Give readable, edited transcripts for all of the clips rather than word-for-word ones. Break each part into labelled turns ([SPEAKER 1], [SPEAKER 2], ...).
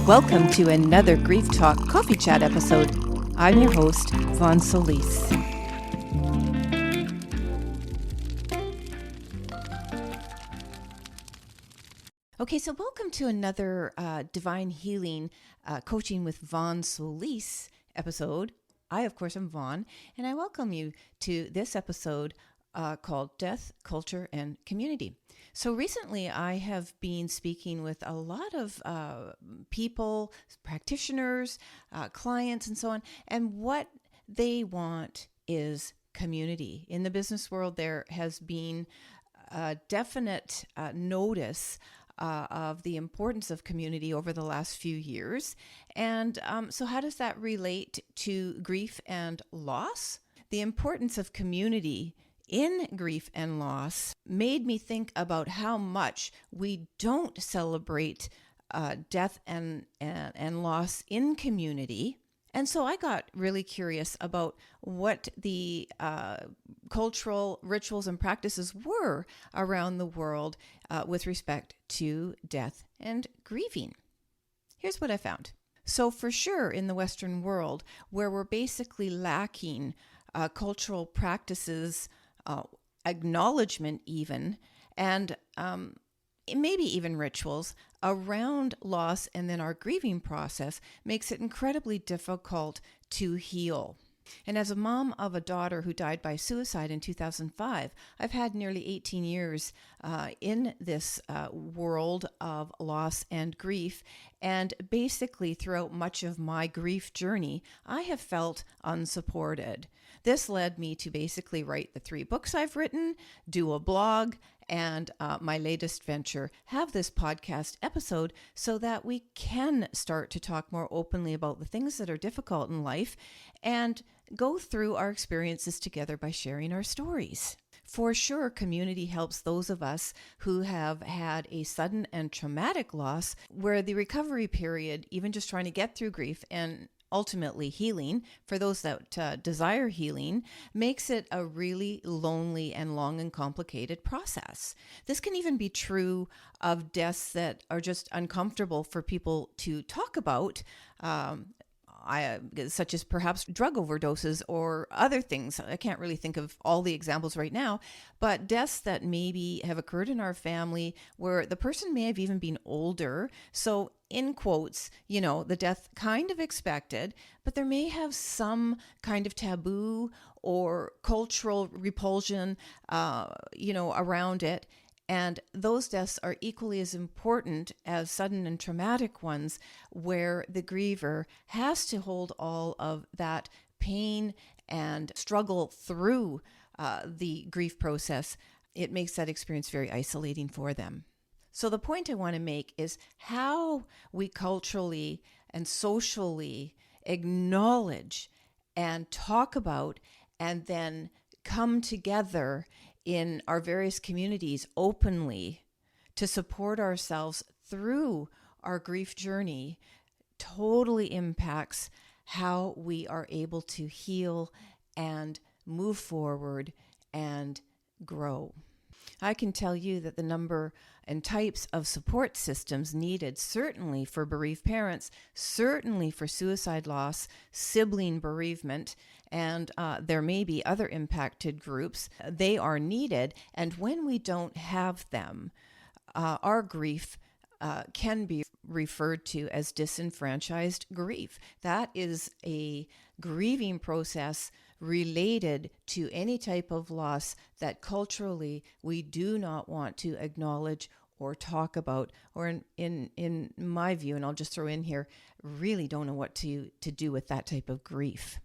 [SPEAKER 1] Welcome to another Grief Talk Coffee Chat episode. I'm your host, Vonne. Okay, so welcome to another Divine Healing Coaching with Vonne Solis episode. I, of course, am Vonne, and I welcome you to this episode called Death, Culture, and Community. So recently I have been speaking with a lot of people, practitioners, clients, and so on, and what they want is community. In the business world, there has been a definite notice of the importance of community over the last few years. And so how does that relate to grief and loss? The importance of community in grief and loss made me think about how much we don't celebrate death and loss in community. And so I got really curious about what the cultural rituals and practices were around the world with respect to death and grieving. Here's what I found. So for sure in the Western world, where we're basically lacking cultural practices, acknowledgement even, and maybe even rituals around loss and then our grieving process makes it incredibly difficult to heal. And as a mom of a daughter who died by suicide in 2005, I've had nearly 18 years in this world of loss and grief. And basically throughout much of my grief journey, I have felt unsupported. This led me to basically write the 3 books I've written, do a blog, and my latest venture, have this podcast episode so that we can start to talk more openly about the things that are difficult in life and go through our experiences together by sharing our stories. For sure, community helps those of us who have had a sudden and traumatic loss where the recovery period, even just trying to get through grief and ultimately healing, for those that desire healing, makes it a really lonely and long and complicated process. This can even be true of deaths that are just uncomfortable for people to talk about, such as perhaps drug overdoses or other things. I can't really think of all the examples right now, but deaths that maybe have occurred in our family where the person may have even been older. So in quotes, the death kind of expected, but there may have some kind of taboo or cultural repulsion, around it. And those deaths are equally as important as sudden and traumatic ones where the griever has to hold all of that pain and struggle through the grief process. It makes that experience very isolating for them. So the point I want to make is how we culturally and socially acknowledge and talk about and then come together in our various communities openly to support ourselves through our grief journey totally impacts how we are able to heal and move forward and grow. I can tell you that the number and types of support systems needed, certainly for bereaved parents, certainly for suicide loss, sibling bereavement, and there may be other impacted groups, they are needed. And when we don't have them, our grief can be referred to as disenfranchised grief. That is a grieving process related to any type of loss that culturally we do not want to acknowledge or talk about, or in my view, and I'll just throw in here, really don't know what to do with that type of grief.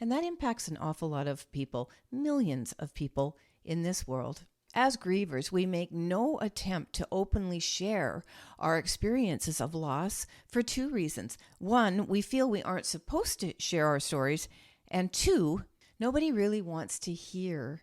[SPEAKER 1] And that impacts an awful lot of people, millions of people in this world. As grievers, we make no attempt to openly share our experiences of loss for 2 reasons. 1, we feel we aren't supposed to share our stories. And 2, nobody really wants to hear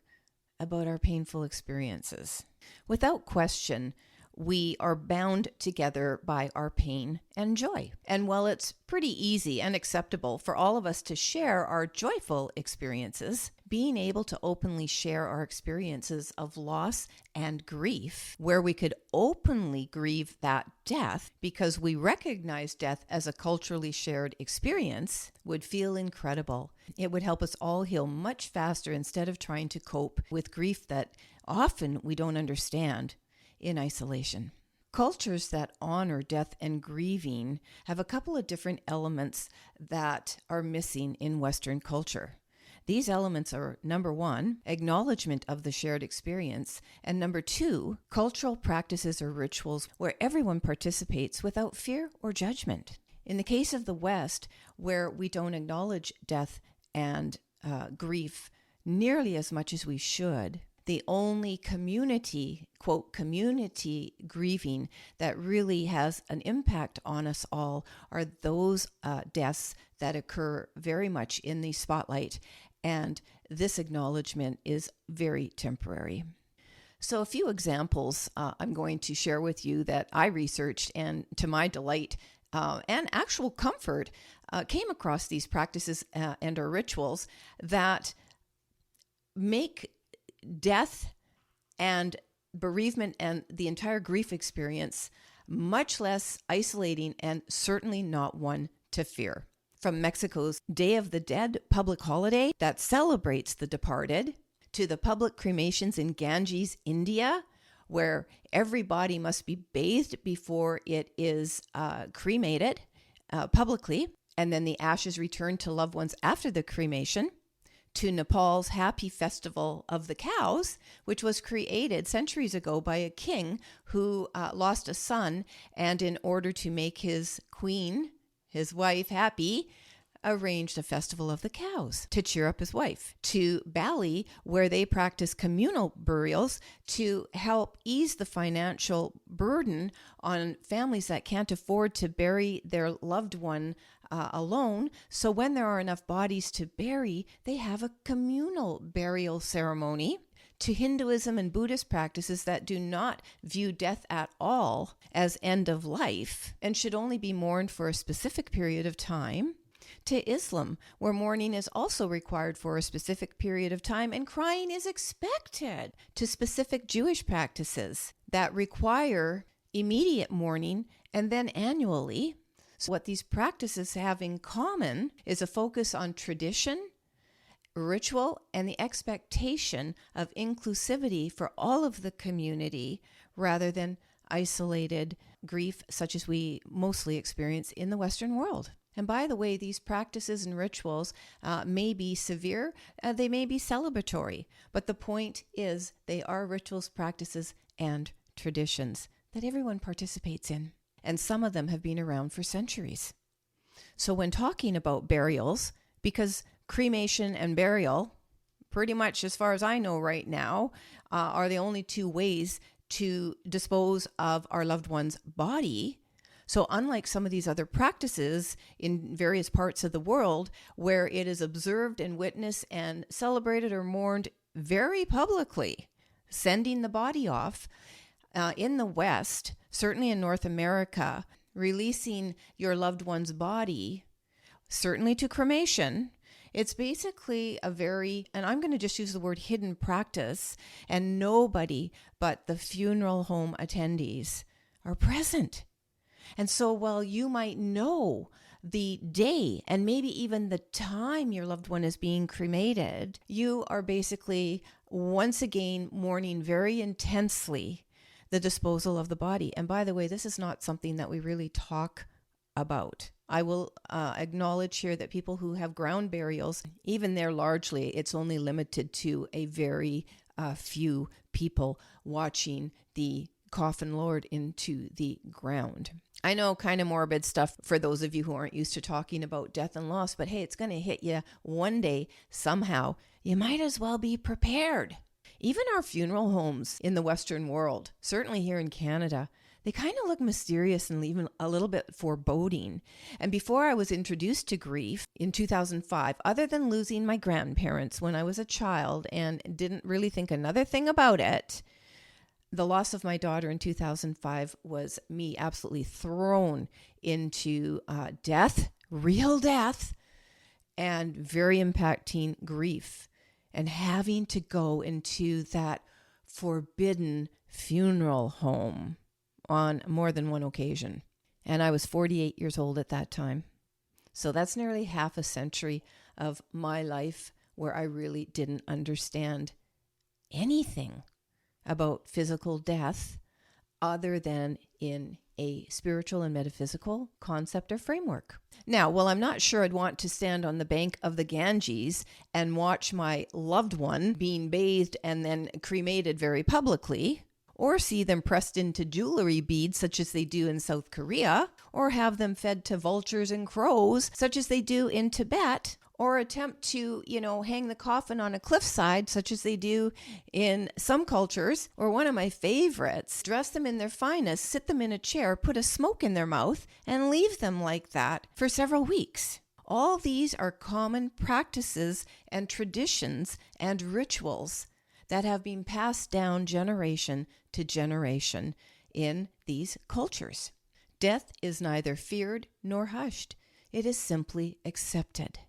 [SPEAKER 1] about our painful experiences. Without question, we are bound together by our pain and joy. And while it's pretty easy and acceptable for all of us to share our joyful experiences, being able to openly share our experiences of loss and grief, where we could openly grieve that death because we recognize death as a culturally shared experience, would feel incredible. It would help us all heal much faster instead of trying to cope with grief that often we don't understand in isolation. Cultures that honor death and grieving have a couple of different elements that are missing in Western culture. These elements are, number one, acknowledgement of the shared experience, and number two, cultural practices or rituals where everyone participates without fear or judgment. In the case of the West, where we don't acknowledge death and grief nearly as much as we should, the only community, quote, community grieving that really has an impact on us all are those deaths that occur very much in the spotlight. And this acknowledgement is very temporary. So a few examples I'm going to share with you that I researched, and to my delight and actual comfort, came across these practices and or rituals that make death and bereavement and the entire grief experience much less isolating and certainly not one to fear. From Mexico's Day of the Dead public holiday that celebrates the departed, to the public cremations in Ganges, India, where every body must be bathed before it is cremated publicly, and then the ashes returned to loved ones after the cremation, to Nepal's Happy Festival of the Cows, which was created centuries ago by a king who lost a son, and in order to make his queen, his wife, happy, arranged a festival of the cows to cheer up his wife. To Bali, where they practice communal burials to help ease the financial burden on families that can't afford to bury their loved one alone. So when there are enough bodies to bury, they have a communal burial ceremony. To Hinduism and Buddhist practices that do not view death at all as end of life and should only be mourned for a specific period of time. To Islam, where mourning is also required for a specific period of time and crying is expected. To specific Jewish practices that require immediate mourning and then annually. So what these practices have in common is a focus on tradition, ritual, and the expectation of inclusivity for all of the community rather than isolated grief such as we mostly experience in the Western world. And by the way, these practices and rituals may be severe, they may be celebratory, but the point is they are rituals, practices, and traditions that everyone participates in. And some of them have been around for centuries. So when talking about burials, because cremation and burial, pretty much as far as I know right now, are the only two ways to dispose of our loved one's body. So unlike some of these other practices in various parts of the world where it is observed and witnessed and celebrated or mourned very publicly, sending the body off, in the West, certainly in North America, releasing your loved one's body, certainly to cremation, it's basically a very, and I'm going to just use the word hidden practice, and nobody but the funeral home attendees are present. And so while you might know the day and maybe even the time your loved one is being cremated, you are basically once again mourning very intensely the disposal of the body. And by the way, this is not something that we really talk about. I will acknowledge here that people who have ground burials, even there largely, it's only limited to a very few people watching the coffin lowered into the ground. I know, kind of morbid stuff for those of you who aren't used to talking about death and loss, but hey, it's going to hit you one day somehow. You might as well be prepared. Even our funeral homes in the Western world, certainly here in Canada, they kind of look mysterious and even a little bit foreboding. And before I was introduced to grief in 2005, other than losing my grandparents when I was a child and didn't really think another thing about it, The loss of my daughter in 2005 was me absolutely thrown into death, real death, and very impacting grief, and having to go into that forbidden funeral home on more than one occasion. And I was 48 years old at that time. So that's nearly half a century of my life where I really didn't understand anything about physical death other than in a spiritual and metaphysical concept or framework. Now, while I'm not sure I'd want to stand on the bank of the Ganges and watch my loved one being bathed and then cremated very publicly, or see them pressed into jewelry beads such as they do in South Korea, or have them fed to vultures and crows such as they do in Tibet, or attempt to, hang the coffin on a cliffside such as they do in some cultures, or one of my favorites, dress them in their finest, sit them in a chair, put a smoke in their mouth, and leave them like that for several weeks. All these are common practices and traditions and rituals that have been passed down generation to generation in these cultures. Death is neither feared nor hushed. It is simply accepted.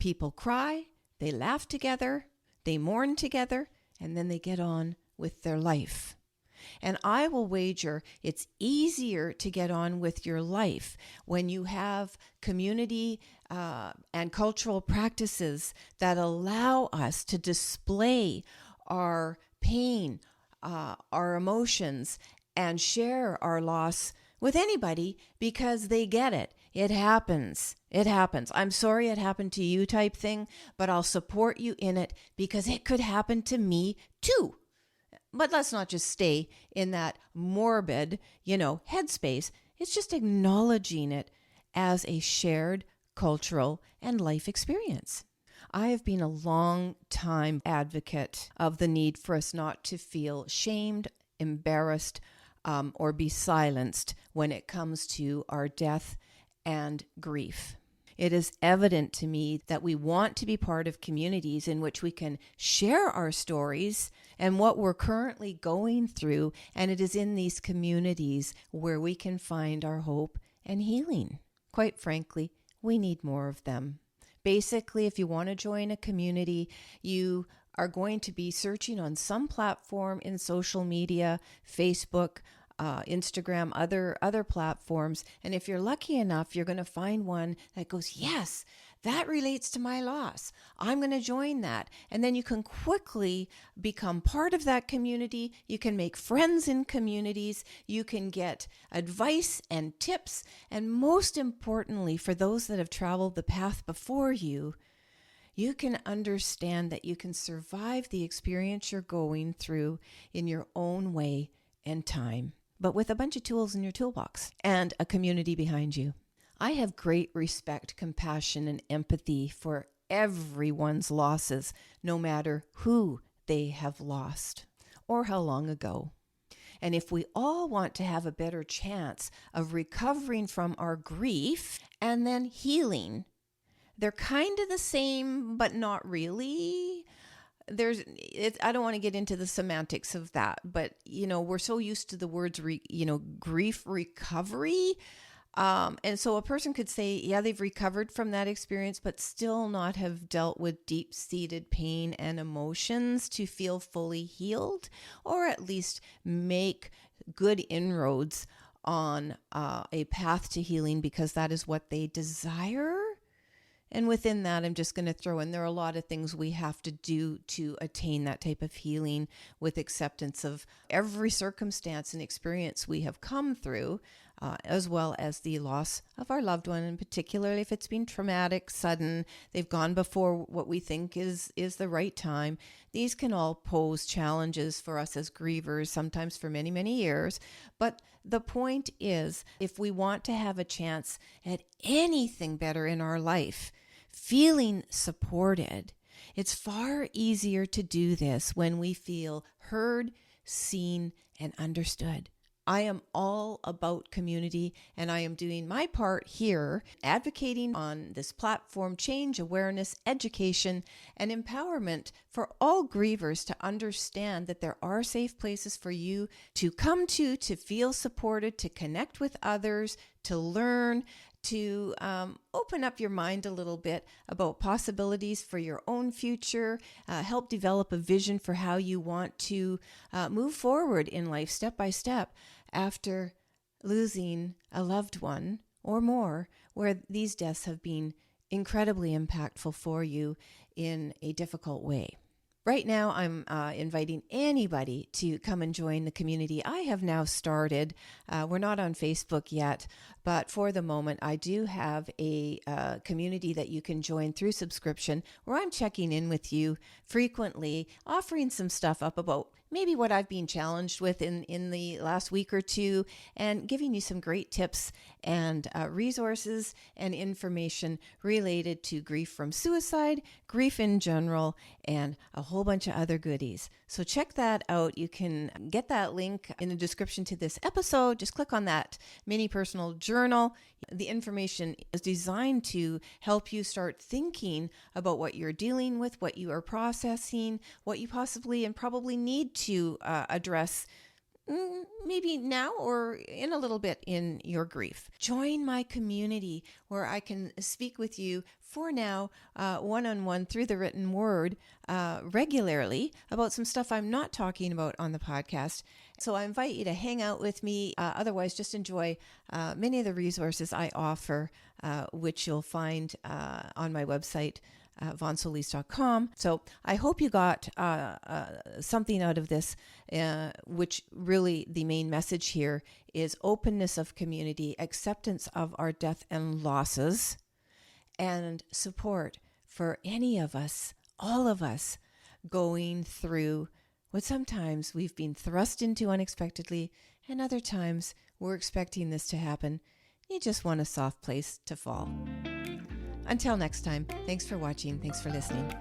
[SPEAKER 1] People cry, they laugh together, they mourn together, and then they get on with their life. And I will wager it's easier to get on with your life when you have community and cultural practices that allow us to display our pain, our emotions, and share our loss with anybody because they get it. It happens. It happens. I'm sorry it happened to you type thing, but I'll support you in it because it could happen to me too. But let's not just stay in that morbid, headspace. It's just acknowledging it as a shared cultural and life experience. I have been a long time advocate of the need for us not to feel shamed, embarrassed, or be silenced when it comes to our death and grief. It is evident to me that we want to be part of communities in which we can share our stories and what we're currently going through, and it is in these communities where we can find our hope and healing. Quite frankly, we need more of them. Basically, if you want to join a community, you are going to be searching on some platform in social media, Facebook, Instagram, other platforms. And if you're lucky enough, you're going to find one that goes, yes, that relates to my loss. I'm going to join that. And then you can quickly become part of that community. You can make friends in communities. You can get advice and tips. And most importantly, for those that have traveled the path before you, you can understand that you can survive the experience you're going through in your own way and time, but with a bunch of tools in your toolbox and a community behind you. I have great respect, compassion, and empathy for everyone's losses, no matter who they have lost or how long ago. And if we all want to have a better chance of recovering from our grief and then healing, they're kind of the same, but not really. I don't want to get into the semantics of that, but we're so used to the words grief recovery, and so a person could say, yeah, they've recovered from that experience, but still not have dealt with deep-seated pain and emotions to feel fully healed, or at least make good inroads on a path to healing because that is what they desire. And within that, I'm just going to throw in, there are a lot of things we have to do to attain that type of healing with acceptance of every circumstance and experience we have come through, as well as the loss of our loved one, and particularly if it's been traumatic, sudden, they've gone before what we think is the right time. These can all pose challenges for us as grievers, sometimes for many, many years. But the point is, if we want to have a chance at anything better in our life, feeling supported, it's far easier to do this when we feel heard, seen, and understood. I am all about community, and I am doing my part here, advocating on this platform change, awareness, education, and empowerment for all grievers to understand that there are safe places for you to come to feel supported, to connect with others, to learn, to open up your mind a little bit about possibilities for your own future, help develop a vision for how you want to move forward in life step by step after losing a loved one or more, where these deaths have been incredibly impactful for you in a difficult way. Right now, I'm inviting anybody to come and join the community. I have now started. We're not on Facebook yet, but for the moment, I do have a community that you can join through subscription where I'm checking in with you frequently, offering some stuff up about maybe what I've been challenged with in the last week or two, and giving you some great tips and resources and information related to grief from suicide, grief in general, and a whole bunch of other goodies. So check that out. You can get that link in the description to this episode. Just click on that mini personal journal. The information is designed to help you start thinking about what you're dealing with, what you are processing, what you possibly and probably need to address maybe now or in a little bit in your grief. Join my community where I can speak with you for now, one-on-one through the written word regularly about some stuff I'm not talking about on the podcast. So I invite you to hang out with me. Otherwise, just enjoy many of the resources I offer, which you'll find on my website, vonnesolis.com. So I hope you got something out of this, which really the main message here is openness of community, acceptance of our death and losses, and support for any of us, all of us, going through what sometimes we've been thrust into unexpectedly, and other times we're expecting this to happen. You just want a soft place to fall. Until next time, thanks for watching. Thanks for listening.